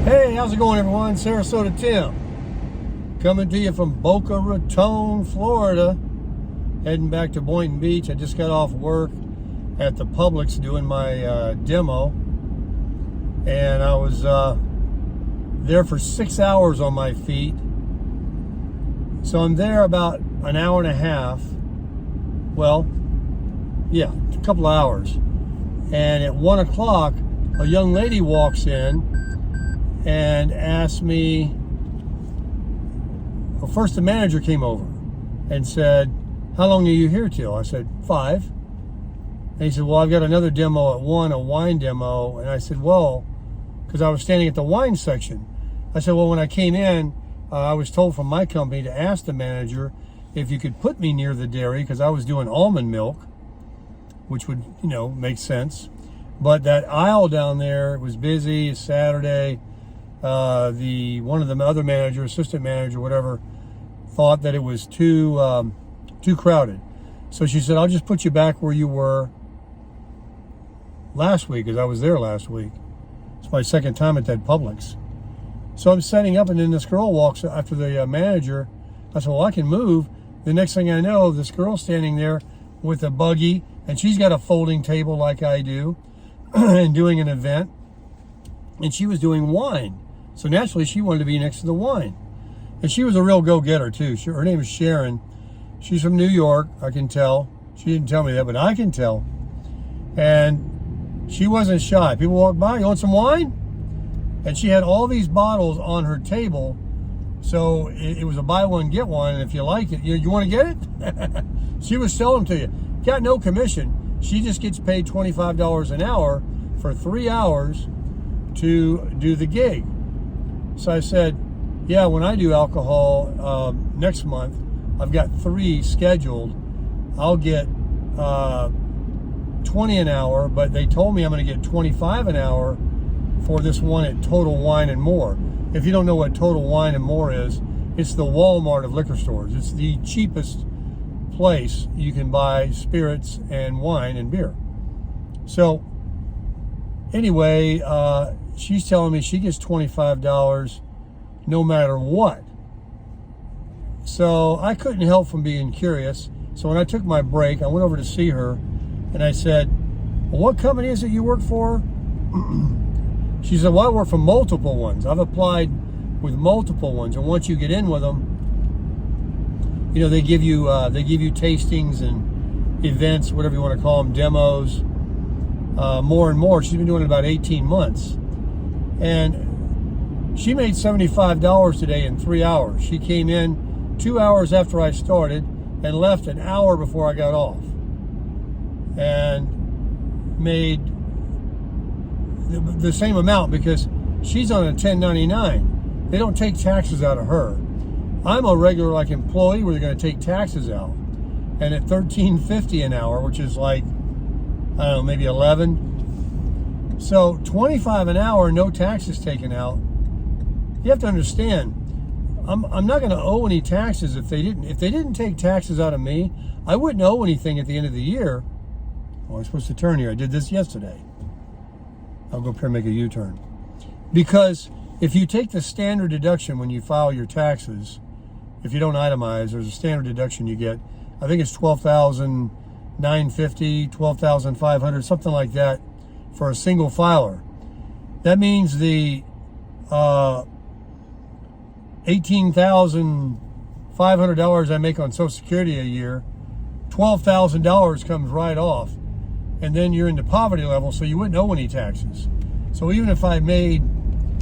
Hey, how's it going, everyone? Sarasota Tim coming to you from Boca Raton, Florida, heading back to Boynton Beach. I just got off work at the Publix doing my demo, and I was there for 6 hours on my feet. So I'm there about an hour and a half. Well, yeah, a couple of hours. And at 1 o'clock, a young lady walks in and asked me, well, first the manager came over and said, how long are you here till? I said, 5. And he said, well, I've got another demo at 1, a wine demo. And I said, well, because I was standing at the wine section. I said, well, when I came in, I was told from my company to ask the manager if you could put me near the dairy because I was doing almond milk, which would, make sense. But that aisle down there was busy. It's Saturday. One of the other manager, assistant manager, whatever, thought that it was too crowded. So she said, I'll just put you back where you were last week, because I was there last week. It's my second time at that Publix. So I'm setting up, and then this girl walks after the manager. I said, well, I can move. The next thing I know, this girl's standing there with a buggy, and she's got a folding table like I do, and doing an event. And she was doing wine. So naturally, she wanted to be next to the wine. And she was a real go-getter, too. Her name is Sharon. She's from New York, I can tell. She didn't tell me that, but I can tell. And she wasn't shy. People walked by, you want some wine? And she had all these bottles on her table. So it was a buy one, get one. And if you like it, you want to get it? She was selling them to you. Got no commission. She just gets paid $25 an hour for 3 hours to do the gig. So I said, yeah, when I do alcohol next month, I've got 3 scheduled. I'll get 20 an hour, but they told me I'm going to get 25 an hour for this one at Total Wine and More. If you don't know what Total Wine and More is, it's the Walmart of liquor stores. It's the cheapest place you can buy spirits and wine and beer. So anyway, she's telling me she gets $25 no matter what. So I couldn't help from being curious. So when I took my break, I went over to see her, and I said, well, what company is it you work for? She said, well, I work for multiple ones. I've applied with multiple ones, and once you get in with them, they give you tastings and events, whatever you want to call them, demos, more and more. She's been doing it about 18 months. And she made $75 today in 3 hours. She came in 2 hours after I started and left an hour before I got off. And made the same amount because she's on a 1099. They don't take taxes out of her. I'm a regular employee where they're going to take taxes out. And at $13.50 an hour, which is like, I don't know, maybe 11. So 25 an hour, no taxes taken out. You have to understand, I'm not going to owe any taxes if they didn't take taxes out of me. I wouldn't owe anything at the end of the year. Oh, I'm supposed to turn here. I did this yesterday. I'll go up here and make a U-turn. Because if you take the standard deduction when you file your taxes, if you don't itemize, there's a standard deduction you get. I think it's $12,950, $12,500, something like that for a single filer. That means the $18,500 I make on Social Security a year, $12,000 comes right off. And then you're into poverty level, so you wouldn't owe any taxes. So even if I made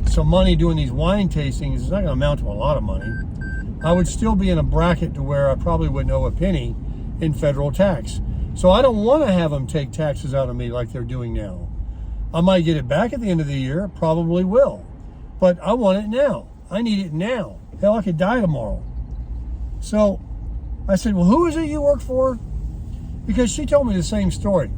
some money doing these wine tastings, it's not going to amount to a lot of money. I would still be in a bracket to where I probably wouldn't owe a penny in federal tax. So I don't want to have them take taxes out of me like they're doing now. I might get it back at the end of the year, probably will. But I want it now. I need it now. Hell, I could die tomorrow. So I said, well, who is it you work for? Because she told me the same story.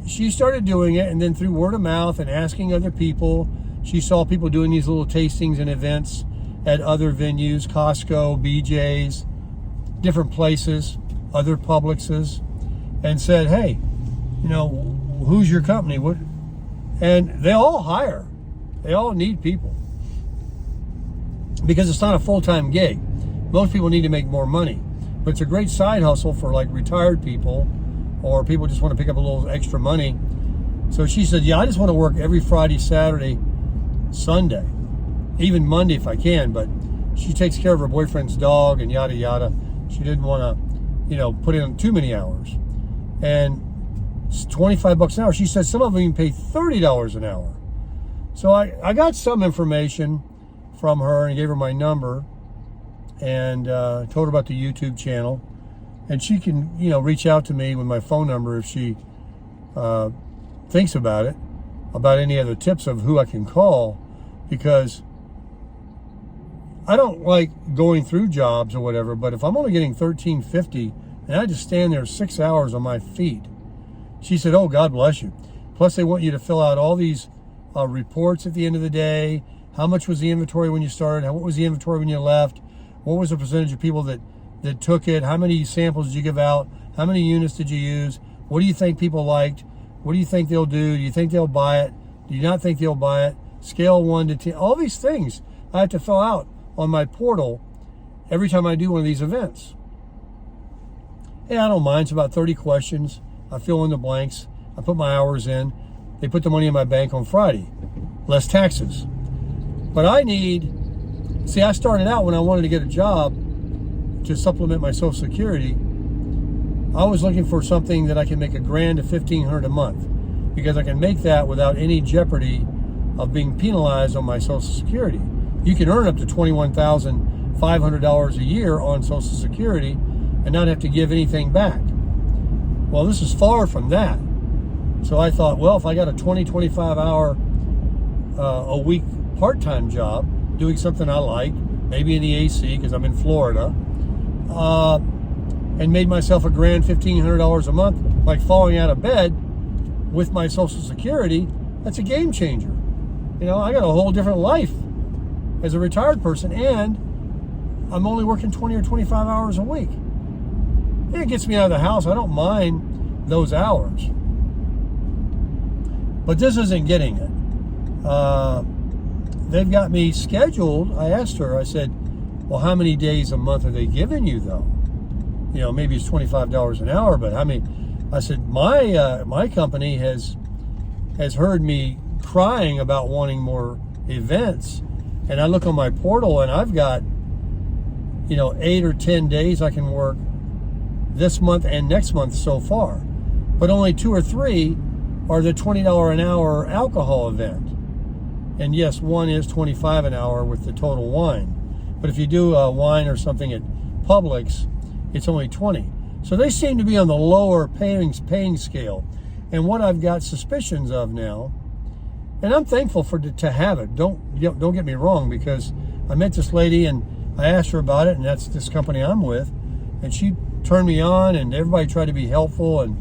She started doing it, and then through word of mouth and asking other people, she saw people doing these little tastings and events at other venues, Costco, BJ's, different places, other Publixes, and said, hey, who's your company? What? And they all hire. They all need people because it's not a full-time gig. Most people need to make more money, but it's a great side hustle for like retired people or people just want to pick up a little extra money. So she said, yeah, I just want to work every Friday, Saturday, Sunday, even Monday if I can, but she takes care of her boyfriend's dog and yada yada. She didn't want to, put in too many hours. And it's $25 an hour. She said some of them even pay $30 an hour. So I got some information from her and gave her my number and told her about the YouTube channel. And she can, reach out to me with my phone number if she thinks about it, about any other tips of who I can call, because I don't like going through jobs or whatever, but if I'm only getting $13.50 and I just stand there 6 hours on my feet, she said, oh, God bless you. Plus they want you to fill out all these reports at the end of the day. How much was the inventory when you started? What was the inventory when you left? What was the percentage of people that took it? How many samples did you give out? How many units did you use? What do you think people liked? What do you think they'll do? Do you think they'll buy it? Do you not think they'll buy it? Scale 1 to 10. All these things I have to fill out on my portal every time I do one of these events. Hey, I don't mind. It's about 30 questions. I fill in the blanks. I put my hours in. They put the money in my bank on Friday. Less taxes. But I started out when I wanted to get a job to supplement my Social Security. I was looking for something that I can make $1,000 to $1,500 a month, because I can make that without any jeopardy of being penalized on my Social Security. You can earn up to $21,500 a year on Social Security and not have to give anything back. Well, this is far from that. So I thought, well, if I got a 25 hour a week part-time job doing something I like, maybe in the AC because I'm in Florida, and made myself $1,000, $1,500 a month, like falling out of bed with my Social Security, that's a game changer. I got a whole different life as a retired person, and I'm only working 20 or 25 hours a week. It gets me out of the house. I don't mind those hours. But this isn't getting it. They've got me scheduled. I asked her, I said, well, how many days a month are they giving you, though? Maybe it's $25 an hour, but how many? I said, my company has heard me crying about wanting more events. And I look on my portal and I've got, 8 or 10 days I can work this month and next month so far. But only 2 or 3 are the $20 an hour alcohol event. And yes, one is $25 an hour with the Total Wine. But if you do a wine or something at Publix, it's only $20. So they seem to be on the lower paying scale. And what I've got suspicions of now, and I'm thankful to have it. Don't get me wrong, because I met this lady and I asked her about it, and that's this company I'm with, and she turned me on, and everybody tried to be helpful, and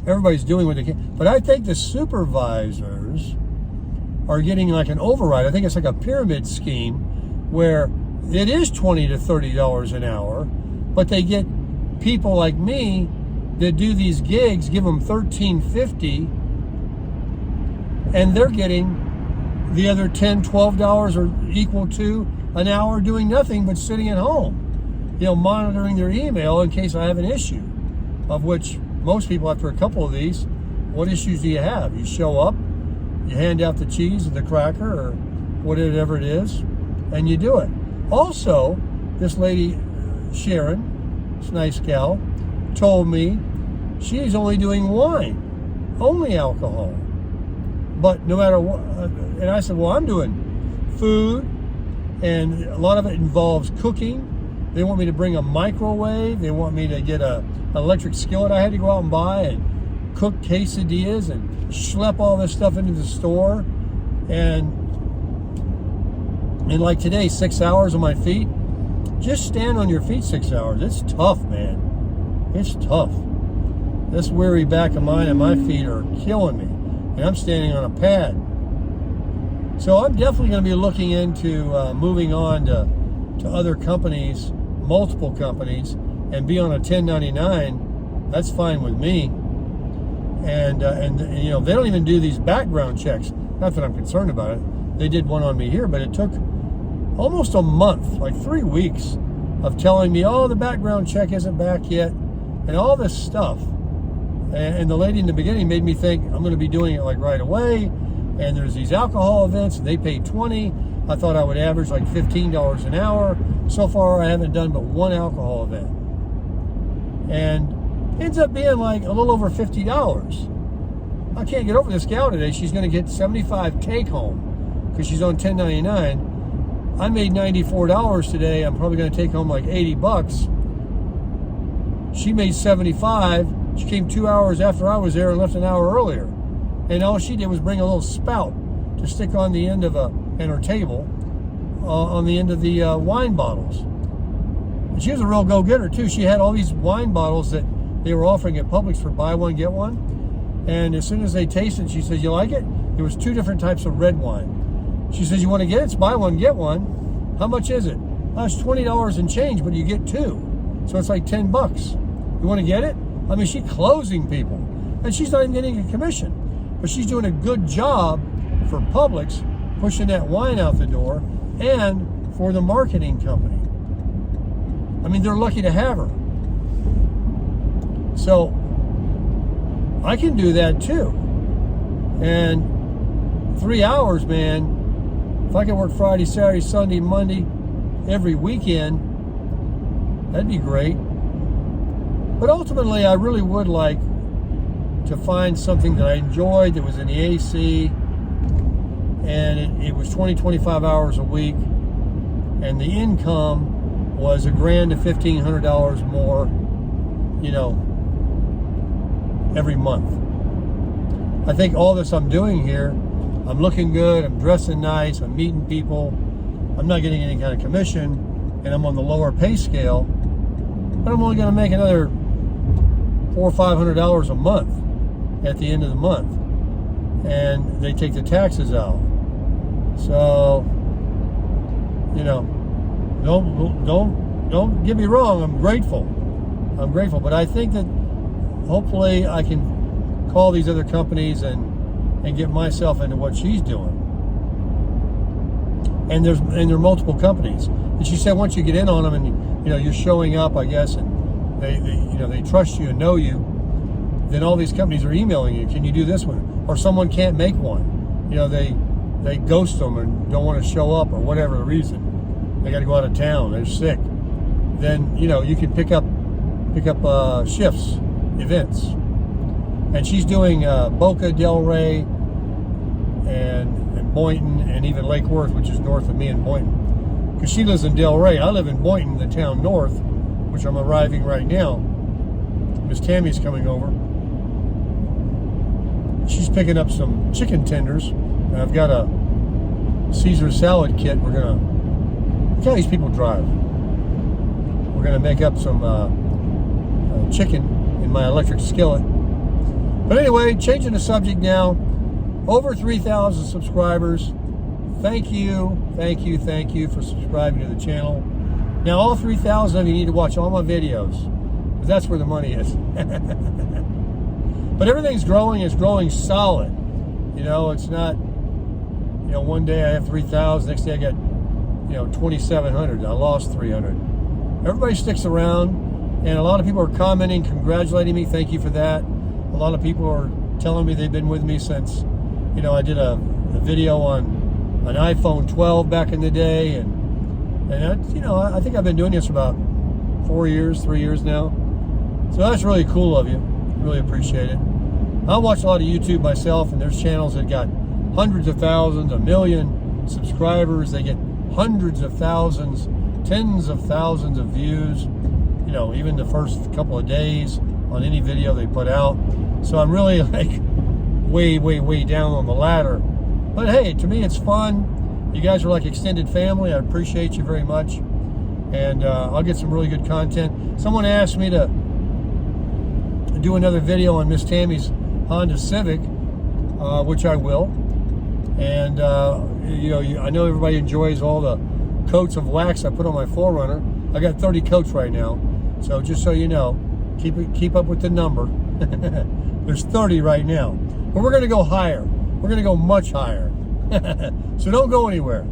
everybody's doing what they can. But I think the supervisors are getting like an override. I think it's like a pyramid scheme where it is $20 to $30 an hour, but they get people like me that do these gigs, give them $13.50, and they're getting the other $10, $12 or equal to an hour doing nothing but sitting at home, monitoring their email in case I have an issue, of which most people, after a couple of these, what issues do you have? You show up, you hand out the cheese or the cracker or whatever it is, and you do it. Also, this lady, Sharon, this nice gal, told me she's only doing wine, only alcohol. But no matter what, and I said, well, I'm doing food, and a lot of it involves cooking. They want me to bring a microwave. They want me to get an electric skillet I had to go out and buy and cook quesadillas and schlep all this stuff into the store. And like today, 6 hours on my feet. Just stand on your feet 6 hours. It's tough, man. It's tough. This weary back of mine and my feet are killing me. And I'm standing on a pad. So I'm definitely going to be looking into moving on to other companies, multiple companies, and be on a 1099. That's fine with me. And they don't even do these background checks. Not that I'm concerned about it. they did one on me here, but it took almost a month, like 3 weeks, of telling me, oh, the background check isn't back yet, and all this stuff. And the lady in the beginning made me think I'm going to be doing it like right away. And there's these alcohol events, and they pay $20. I thought I would average like $15 an hour. So far, I haven't done but one alcohol event. And it ends up being like a little over $50. I can't get over this gal today. She's going to get $75 take home because she's on 1099. I made $94 today. I'm probably going to take home like $80. She made $75. She came 2 hours after I was there and left an hour earlier. And all she did was bring a little spout to stick on the end of and her table, on the end of the wine bottles. And she was a real go-getter too. She had all these wine bottles that they were offering at Publix for buy one, get one. And as soon as they tasted, she said, you like it? There was 2 different types of red wine. She says, you want to get it? It's buy one, get one. How much is it? Oh, it's $20 and change, but you get 2. So it's like $10. You want to get it? I mean, she's closing people. And she's not even getting a commission. But she's doing a good job for Publix, pushing that wine out the door, and for the marketing company. I mean, they're lucky to have her. So, I can do that too. And 3 hours, man, if I could work Friday, Saturday, Sunday, Monday, every weekend, that'd be great. But ultimately, I really would like to find something that I enjoyed that was in the AC, and it was 20, 25 hours a week, and the income was $1,000 to $1,500 more, every month. I think all this I'm doing here, I'm looking good, I'm dressing nice, I'm meeting people, I'm not getting any kind of commission, and I'm on the lower pay scale, but I'm only going to make another $400 or $500 a month at the end of the month, and they take the taxes out. So, don't get me wrong. I'm grateful, but I think that hopefully I can call these other companies and get myself into what she's doing. And there are multiple companies. And she said once you get in on them and you're showing up, I guess, and they trust you and know you, then all these companies are emailing you. Can you do this one? Or someone can't make one. They ghost them and don't want to show up or whatever the reason. They got to go out of town. They're sick. Then you can pick up shifts, events. And she's doing Boca, Delray, and Boynton, and even Lake Worth, which is north of me in Boynton. Because she lives in Delray. I live in Boynton, the town north, which I'm arriving right now. Miss Tammy's coming over. She's picking up some chicken tenders. And I've got a Caesar salad kit. Look how these people drive. We're gonna make up some chicken in my electric skillet. But anyway, changing the subject now. Over 3,000 subscribers. Thank you for subscribing to the channel. Now all 3,000 of you need to watch all my videos, because that's where the money is. But everything's growing. It's growing solid. It's not, one day I have 3,000, next day I got, 2,700. I lost 300. Everybody sticks around, and a lot of people are commenting, congratulating me. Thank you for that. A lot of people are telling me they've been with me since, I did a video on an iPhone 12 back in the day, and I think I've been doing this for about 3 years now. So that's really cool of you. Really appreciate it. I watch a lot of YouTube myself, and there's channels that got hundreds of thousands, 1 million subscribers. They get hundreds of thousands, tens of thousands of views, even the first couple of days on any video they put out. So I'm really like way down on the ladder. But hey, to me it's fun. You guys are like extended family. I appreciate you very much. And I'll get some really good content. Someone asked me to do another video on Miss Tammy's Honda Civic, which I will. And I know everybody enjoys all the coats of wax I put on my 4Runner. I got 30 coats right now, so just so you know, keep up with the number. There's 30 right now, but we're going to go higher. We're going to go much higher. So don't go anywhere.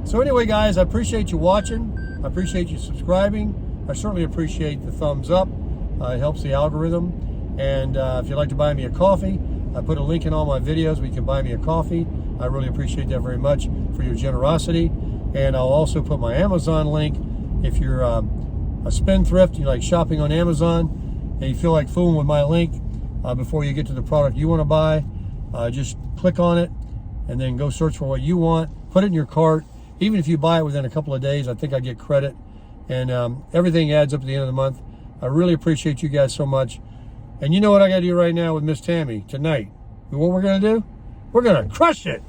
So anyway, guys, I appreciate you watching. I appreciate you subscribing. I certainly appreciate the thumbs up. It helps the algorithm. And if you'd like to buy me a coffee, I put a link in all my videos where you can buy me a coffee. I really appreciate that very much for your generosity. And I'll also put my Amazon link. If you're a spendthrift, you like shopping on Amazon, and you feel like fooling with my link before you get to the product you want to buy, just click on it and then go search for what you want. Put it in your cart. Even if you buy it within a couple of days, I think I get credit. And everything adds up at the end of the month. I really appreciate you guys so much. And you know what I got to do right now with Miss Tammy tonight? What we're going to do? We're going to crush it.